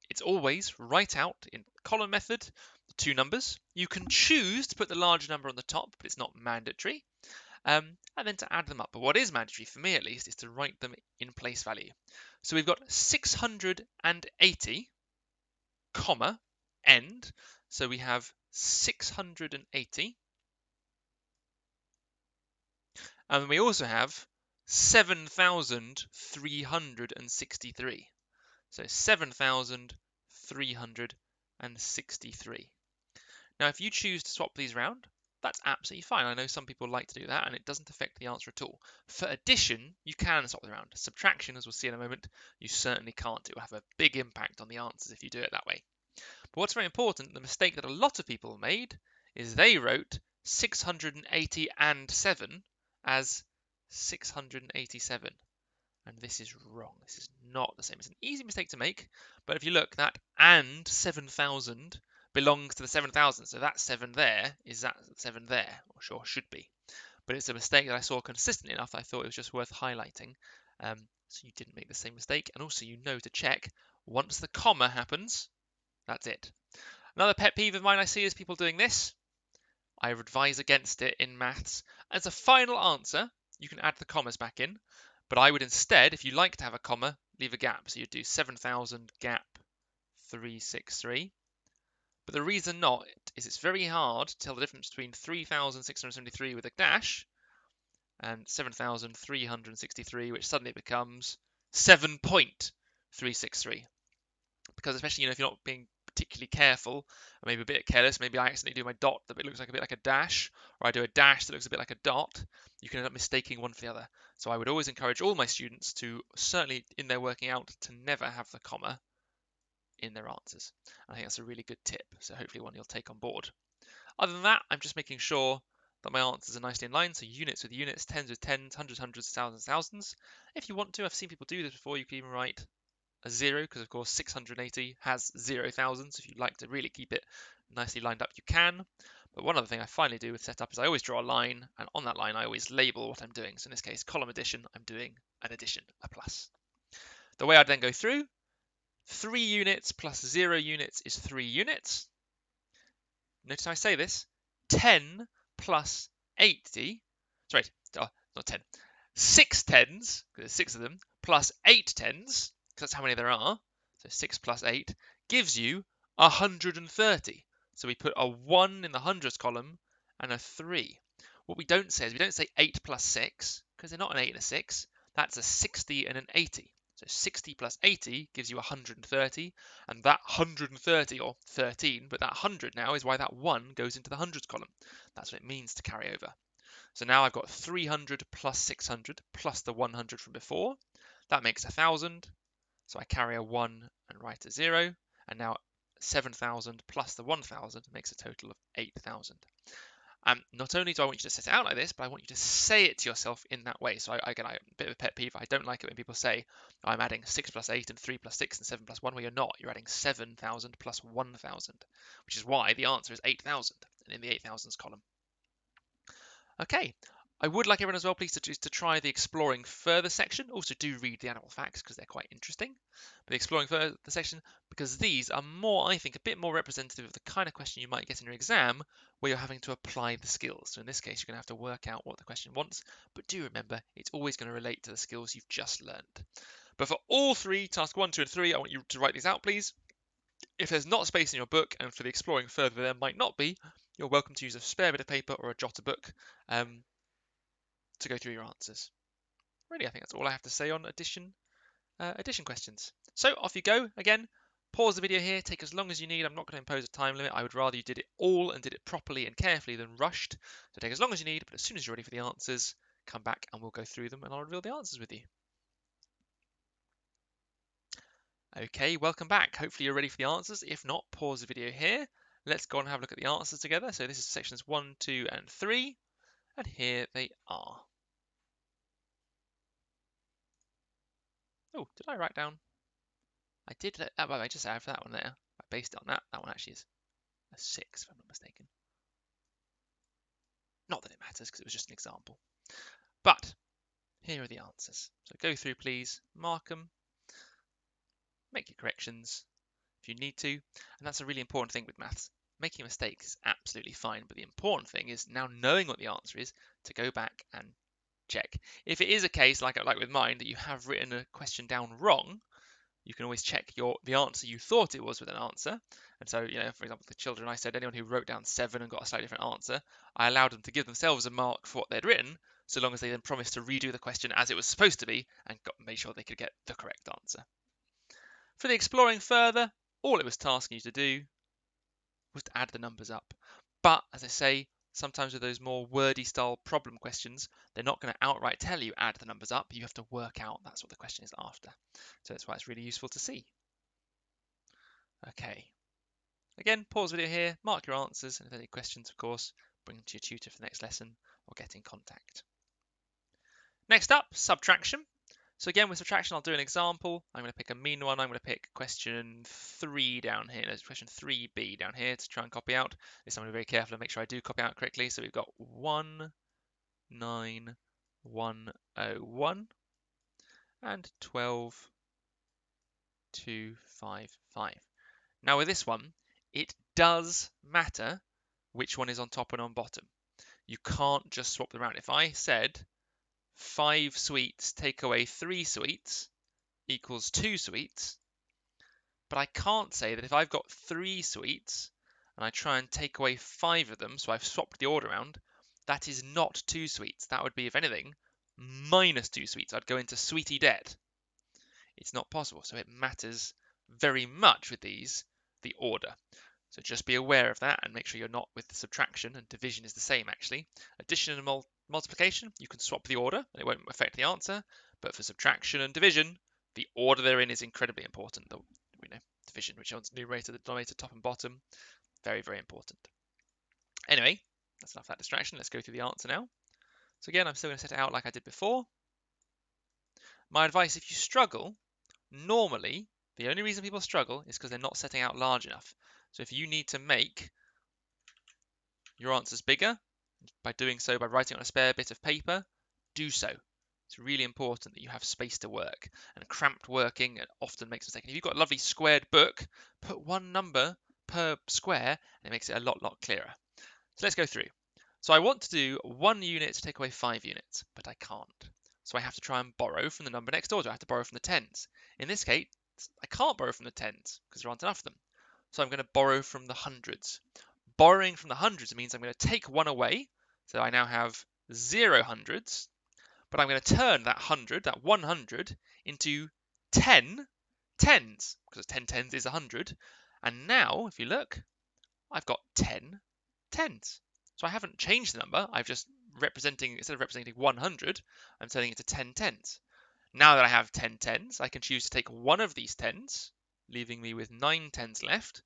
it's always write out in column method the 2 numbers. You can choose to put the large number on the top, but it's not mandatory, and then to add them up. But what is mandatory, for me at least, is to write them in place value. So we've got 680, comma, end. So we have 680. And we also have 7,363. So 7,363. Now, if you choose to swap these around, that's absolutely fine. I know some people like to do that, and it doesn't affect the answer at all. For addition, you can swap them around. Subtraction, as we'll see in a moment, you certainly can't. It will have a big impact on the answers if you do it that way. But what's very important, the mistake that a lot of people made, is they wrote 680 and 7 as 687. And this is wrong. This is not the same. It's an easy mistake to make, but if you look, that and 7,000 belongs to the 7,000. So that 7 there is that 7 there, or sure should be. But it's a mistake that I saw consistently enough, I thought it was just worth highlighting. So you didn't make the same mistake. And also you know to check, once the comma happens, that's it. Another pet peeve of mine I see is people doing this. I advise against it in maths. As a final answer, you can add the commas back in, but I would instead, if you like to have a comma, leave a gap. So you'd do 7,000 gap 363. But the reason not is it's very hard to tell the difference between 3,673 with a dash and 7,363, which suddenly becomes 7.363. Because especially, if you're not being particularly careful, or maybe a bit careless, maybe I accidentally do my dot that it looks like a bit like a dash, or I do a dash that looks a bit like a dot, you can end up mistaking one for the other. So I would always encourage all my students to, certainly in their working out, to never have the comma in their answers. I think that's a really good tip, so hopefully one you'll take on board. Other than that, I'm just making sure that my answers are nicely in line, so units with units, tens with tens, hundreds, hundreds, thousands, thousands. If you want to, I've seen people do this before, you can even write a 0, because of course 680 has 0,000, so if you'd like to really keep it nicely lined up, you can. But one other thing I finally do with setup is I always draw a line, and on that line I always label what I'm doing. So in this case, column addition, I'm doing an addition, a plus. The way I'd then go through, 3 units plus 0 units is 3 units. Notice how I say this, 10 plus 80, sorry, not 10, 6 tens, because there's 6 of them, plus 8 tens, because that's how many there are, so 6 plus 8, gives you 130. So we put a 1 in the hundreds column and a 3. What we don't say is we don't say 8 plus 6, because they're not an 8 and a 6. That's a 60 and an 80. So 60 plus 80 gives you 130, and that 130, or 13, but that 100 now is why that 1 goes into the hundreds column. That's what it means to carry over. So now I've got 300 plus 600 plus the 100 from before. That makes 1,000. So I carry a 1 and write a 0. And now 7,000 plus the 1,000 makes a total of 8,000. Not only do I want you to set it out like this, but I want you to say it to yourself in that way. So a bit of a pet peeve. I don't like it when people say, I'm adding 6 plus 8 and 3 plus 6 and 7 plus 1. Well, you're not. You're adding 7,000 plus 1,000, which is why the answer is 8,000 and in the 8,000s column. Okay, I would like everyone as well, please, to try the exploring further section. Also, do read the animal facts because they're quite interesting. But the exploring further section, because these are more, I think, a bit more representative of the kind of question you might get in your exam where you're having to apply the skills. So in this case, you're going to have to work out what the question wants. But do remember, it's always going to relate to the skills you've just learned. But for all three, task 1, 2, and 3, I want you to write these out, please. If there's not space in your book, and for the exploring further there might not be, you're welcome to use a spare bit of paper or a jotter book to go through your answers. Really, I think that's all I have to say on addition questions. So off you go. Again, pause the video here, take as long as you need. I'm not going to impose a time limit. I would rather you did it all and did it properly and carefully than rushed. So take as long as you need, but as soon as you're ready for the answers, come back and we'll go through them and I'll reveal the answers with you. Okay, welcome back. Hopefully you're ready for the answers. If not, pause the video here. Let's go and have a look at the answers together. So this is sections 1, 2, and 3, and here they are. Oh, did I write down? I did let that, I just added for that one there. I based it on that. That one actually is a 6, if I'm not mistaken. Not that it matters, because it was just an example. But here are the answers. So go through, please, mark them, make your corrections if you need to. And that's a really important thing with maths. Making mistakes is absolutely fine, but the important thing is now knowing what the answer is to go back and check. If it is a case, like with mine, that you have written a question down wrong, you can always check the answer you thought it was with an answer. And so, for example, the children, I said anyone who wrote down 7 and got a slightly different answer, I allowed them to give themselves a mark for what they'd written, so long as they then promised to redo the question as it was supposed to be and made sure they could get the correct answer. For the exploring further, all it was tasking you to do was to add the numbers up. But, as I say, sometimes with those more wordy style problem questions, they're not going to outright tell you add the numbers up. You have to work out that's what the question is after. So that's why it's really useful to see. Okay. Again, pause the video here, mark your answers, and if there are any questions, of course, bring them to your tutor for the next lesson or get in contact. Next up, subtraction. So again, with subtraction, I'll do an example. I'm going to pick a mean one. I'm going to pick question 3 down here. There's question 3b down here to try and copy out. This I'm going to be very careful and make sure I do copy out correctly. So we've got 19101 and 12255. Now with this one, it does matter which one is on top and on bottom. You can't just swap them around. If I said 5 sweets take away 3 sweets equals 2 sweets, but I can't say that if I've got 3 sweets and I try and take away 5 of them, so I've swapped the order around, that is not 2 sweets. That would be, if anything, minus 2 sweets. I'd go into sweetie debt. It's not possible, so it matters very much with these, the order. So just be aware of that and make sure you're not with the subtraction, and division is the same actually. Addition and multiplication, you can swap the order and it won't affect the answer, but for subtraction and division, the order they're in is incredibly important. Division, which one's numerator, the denominator, top and bottom, very, very important. Anyway, that's enough of that distraction. Let's go through the answer now. So again, I'm still going to set it out like I did before. My advice, if you struggle, normally, the only reason people struggle is because they're not setting out large enough. So if you need to make your answers bigger, by doing so by writing on a spare bit of paper, do so. It's really important that you have space to work, and cramped working often makes mistakes. If you've got a lovely squared book, put one number per square and it makes it a lot clearer. So let's go through. So I want to do 1 unit to take away 5 units, but I can't. So I have to try and borrow from the number next door. I have to borrow from the tens. In this case, I can't borrow from the tens because there aren't enough of them. So I'm going to borrow from the hundreds. Borrowing from the hundreds means I'm going to take 1 away. So I now have 0 hundreds. But I'm going to turn that 100, that 100, into 10 tens, because 10 tens is 100. And now, if you look, I've got 10 tens. So I haven't changed the number. I've just instead of representing 100, I'm turning it to 10 tens. Now that I have 10 tens, I can choose to take one of these tens, leaving me with 9 tens left.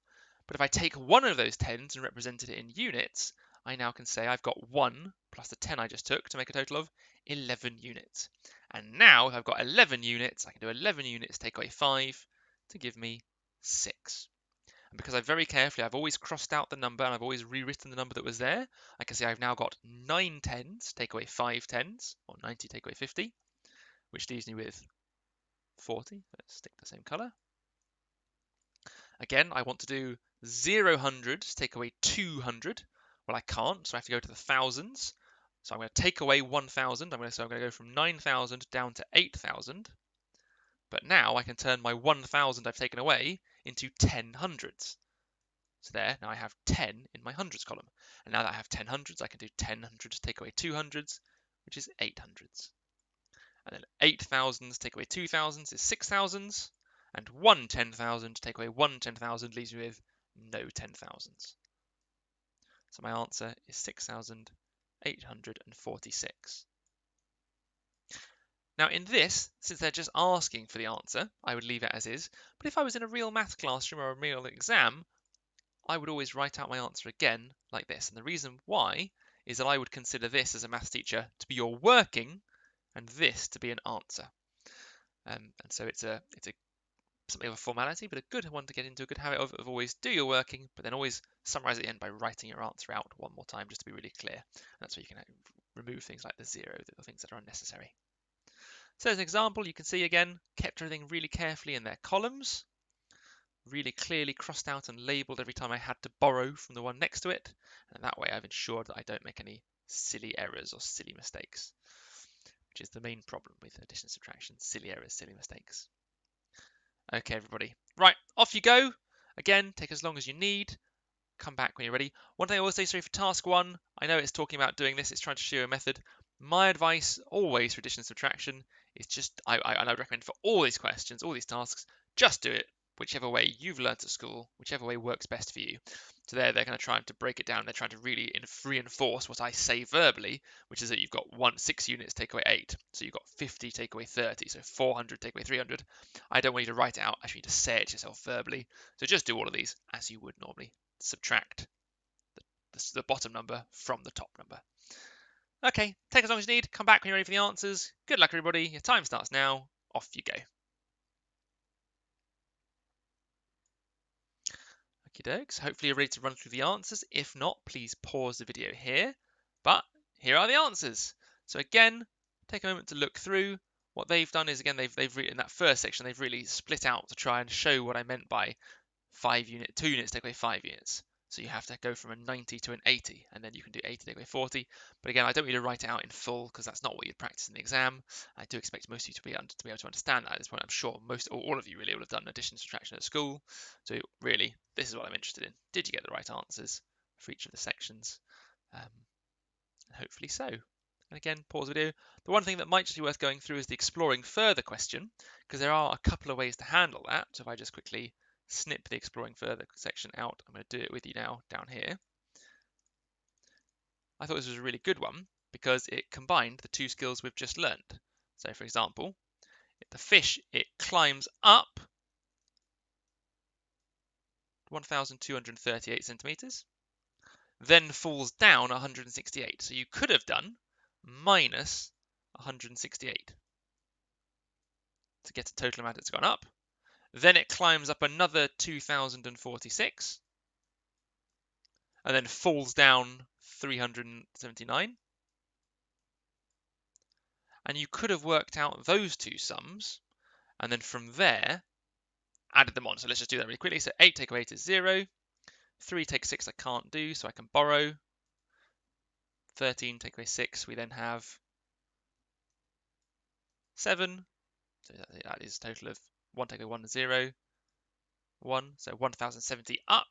But if I take one of those 10s and represented it in units, I now can say I've got 1 plus the 10 I just took to make a total of 11 units. And now if I've got 11 units, I can do 11 units, take away 5 to give me 6. And because I've very carefully, I've always crossed out the number and I've always rewritten the number that was there, I can see I've now got 9 10s, take away 5 10s, or 90 take away 50, which leaves me with 40. Let's stick the same colour. Again, I want to do 0 hundreds, take away 200. Well, I can't, so I have to go to the thousands. So I'm going to take away 1,000. I'm going to go from 9,000 down to 8,000. But now I can turn my 1,000 I've taken away into 10 hundreds. So there, now I have 10 in my hundreds column. And now that I have 10 hundreds, I can do 10 hundreds take away 2 hundreds, which is 8 hundreds. And then 8 thousands take away 2 thousands is 6 thousands. And 1 10,000 take away 1 10,000 leaves me with no 10,000s. So my answer is 6,846. Now in this, since they're just asking for the answer, I would leave it as is. But if I was in a real math classroom or a real exam, I would always write out my answer again like this. And the reason why is that I would consider this as a maths teacher to be your working and this to be an answer. And so it's something of a formality, but a good one to get into, a good habit of always do your working, but then always summarize at the end by writing your answer out one more time just to be really clear. And that's where you can remove things like the zero, the things that are unnecessary. So as an example, you can see again, kept everything really carefully in their columns, really clearly crossed out and labeled every time I had to borrow from the one next to it. And that way I've ensured that I don't make any silly errors or silly mistakes, which is the main problem with addition and subtraction, silly errors, silly mistakes. Okay, everybody. Right, off you go. Again, take as long as you need. Come back when you're ready. One thing I will say, sorry, for task 1, I know it's talking about doing this, it's trying to show you a method. My advice always for addition and subtraction is just, and I would recommend for all these questions, all these tasks, just do it whichever way you've learnt at school, whichever way works best for you. So they're kind of trying to break it down. They're trying to really reinforce what I say verbally, which is that you've got 6 units take away 8. So you've got 50 take away 30. So 400 take away 300. I don't want you to write it out. I actually need to say it to yourself verbally. So just do all of these as you would normally. Subtract the bottom number from the top number. Okay, take as long as you need. Come back when you're ready for the answers. Good luck, everybody. Your time starts now. Off you go. Okie dokes. Hopefully you're ready to run through the answers. If not, please pause the video here. But here are the answers. So again, take a moment to look through. What they've done is, again, they've in that first section, they've really split out to try and show what I meant by 2 units take away 5 units. So you have to go from a 90 to an 80, and then you can do 80 take away 40. But again, I don't need to write it out in full because that's not what you'd practice in the exam. I do expect most of you to be able to understand that at this point. I'm sure all of you really would have done addition and subtraction at school. So really, this is what I'm interested in. Did you get the right answers for each of the sections? Hopefully so. And again, pause the video. The one thing that might just be worth going through is the exploring further question, because there are a couple of ways to handle that. So if I just quickly snip the exploring further section out, I'm going to do it with you now down here. I thought this was a really good one because it combined the 2 skills we've just learned. So for example, the fish, it climbs up 1,238 centimeters, then falls down 168. So you could have done minus 168 to get a total amount that's gone up. Then it climbs up another 2,046 and then falls down 379. And you could have worked out those 2 sums and then from there added them on. So let's just do that really quickly. So 8 take away 8 is 0. 3 take 6 I can't do, so I can borrow. 13 take away 6, we then have 7. So that is a total of 1 take away 1 is 0. 1, so 1,070 up.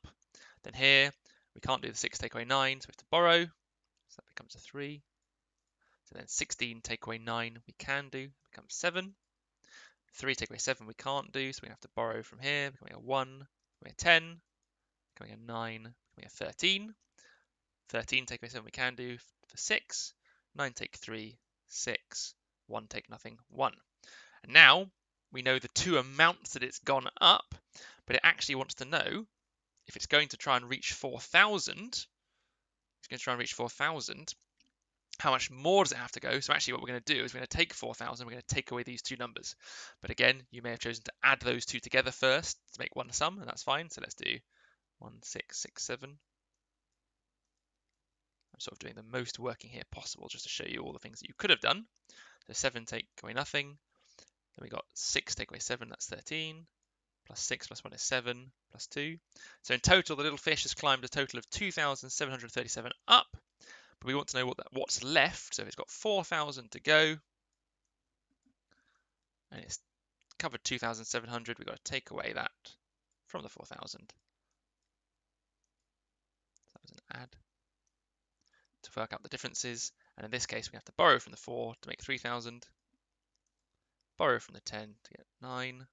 Then here, we can't do the 6 take away 9, so we have to borrow. So that becomes a 3. So then 16 take away 9 we can do, becomes 7. 3 take away 7 we can't do, so we have to borrow from here, becoming a 1, becoming a 10, becoming a 9, becoming a 13. 13 take away 7 we can do for 6. 9 take 3, 6. 1 take nothing, 1. And now we know the 2 amounts that it's gone up, but it actually wants to know if it's going to try and reach 4,000, how much more does it have to go? So actually what we're going to do is we're going to take 4,000, we're going to take away these two numbers. But again, you may have chosen to add those two together first to make one sum, and that's fine. So let's do 1667. I'm sort of doing the most working here possible just to show you all the things that you could have done. So 7 take away nothing. Then we got 6 take away 7, that's 13. Plus 6 plus 1 is 7, plus 2. So in total, the little fish has climbed a total of 2,737 up. But we want to know what's left. So if it's got 4,000 to go, and it's covered 2,700, we've got to take away that from the 4,000. So that was an add to work out the differences. And in this case, we have to borrow from the 4 to make 3,000. Borrow from the 10 to get 9.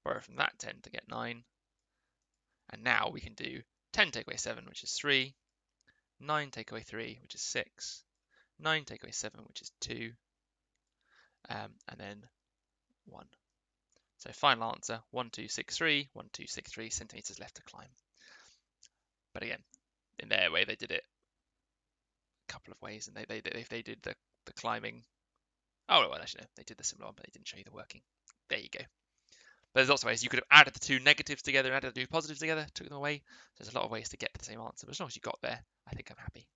Borrow from that 10 to get 9. And now we can do 10 take away 7, which is 3. 9 take away 3, which is 6. 9 take away 7, which is 2. And then 1. So final answer, 1263 centimeters left to climb. But again, in their way, they did it a couple of ways, and they did the climbing. Oh, well, actually, no, they did the similar one, but they didn't show you the working. There you go. But there's lots of ways. You could have added the two negatives together and added the two positives together, took them away. So there's a lot of ways to get to the same answer. But as long as you got there, I think I'm happy.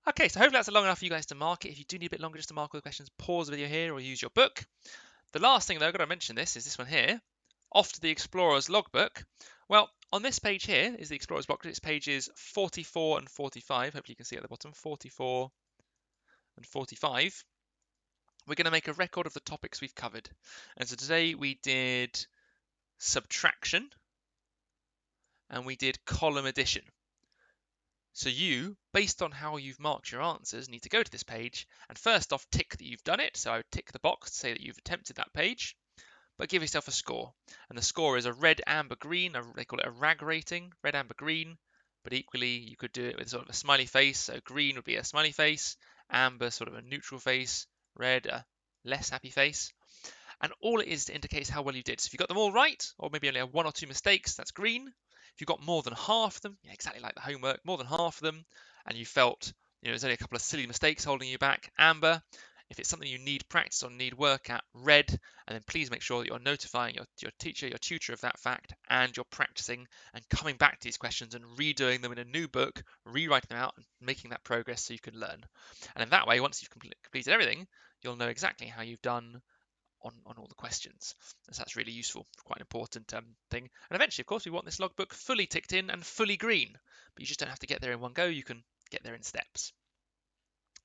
Okay, so hopefully that's long enough for you guys to mark it. If you do need a bit longer just to mark all the questions, pause the video here or use your book. The last thing, though, I've got to mention this, is this one here. Off to the Explorer's Logbook. Well, on this page here is the Explorer's Logbook. It's pages 44 and 45. Hopefully you can see at the bottom, 44 and 45. We're going to make a record of the topics we've covered. And so today we did subtraction and we did column addition. So you, based on how you've marked your answers, need to go to this page and first off tick that you've done it. So I would tick the box to say that you've attempted that page, but give yourself a score. And the score is a red, amber, green. They call it a RAG rating, red, amber, green. But equally, you could do it with sort of a smiley face. So green would be a smiley face, amber sort of a neutral face, red a less happy face. And all it is to indicate how well you did. So if you got them all right, or maybe only have one or two mistakes, that's green. If you got more than half of them, exactly like the homework, more than half of them, and you felt there's only a couple of silly mistakes holding you back, amber. If it's something you need practice on, need work at, red, and then please make sure that you're notifying your teacher, your tutor of that fact, and you're practicing and coming back to these questions and redoing them in a new book, rewriting them out and making that progress so you can learn. And in that way, once you've completed everything, you'll know exactly how you've done on all the questions. So that's really useful, quite an important thing. And eventually, of course, we want this logbook fully ticked in and fully green, but you just don't have to get there in one go. You can get there in steps.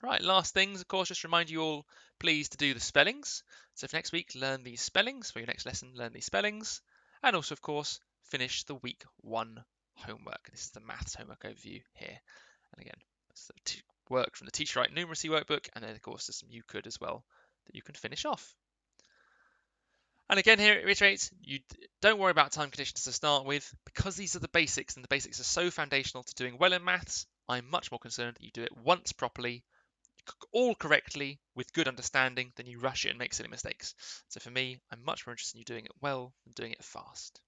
Right, last things, of course, just remind you all, please, to do the spellings. So for next week, learn these spellings. For your next lesson, learn these spellings. And also, of course, finish the week 1 homework. This is the maths homework overview here. And again, it's the work from the Teacher Write Numeracy workbook. And then, of course, there's some you could as well that you can finish off. And again, here it reiterates, you don't worry about time conditions to start with, because these are the basics, and the basics are so foundational to doing well in maths. I'm much more concerned that you do it once properly, all correctly, with good understanding, than you rush it and make silly mistakes. So for me, I'm much more interested in you doing it well than doing it fast.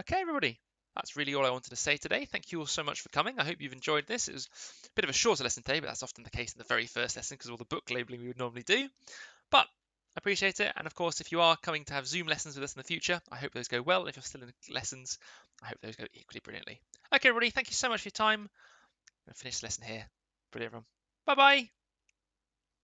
Okay, everybody, that's really all I wanted to say today. Thank you all so much for coming. I hope you've enjoyed this. It was a bit of a shorter lesson today, but that's often the case in the very first lesson because of all the book labeling we would normally do. But I appreciate it. And of course, if you are coming to have Zoom lessons with us in the future, I hope those go well. If you're still in lessons, I hope those go equally brilliantly. Okay, everybody, thank you so much for your time. I'm going to finish the lesson here. Brilliant, everyone. Bye-bye.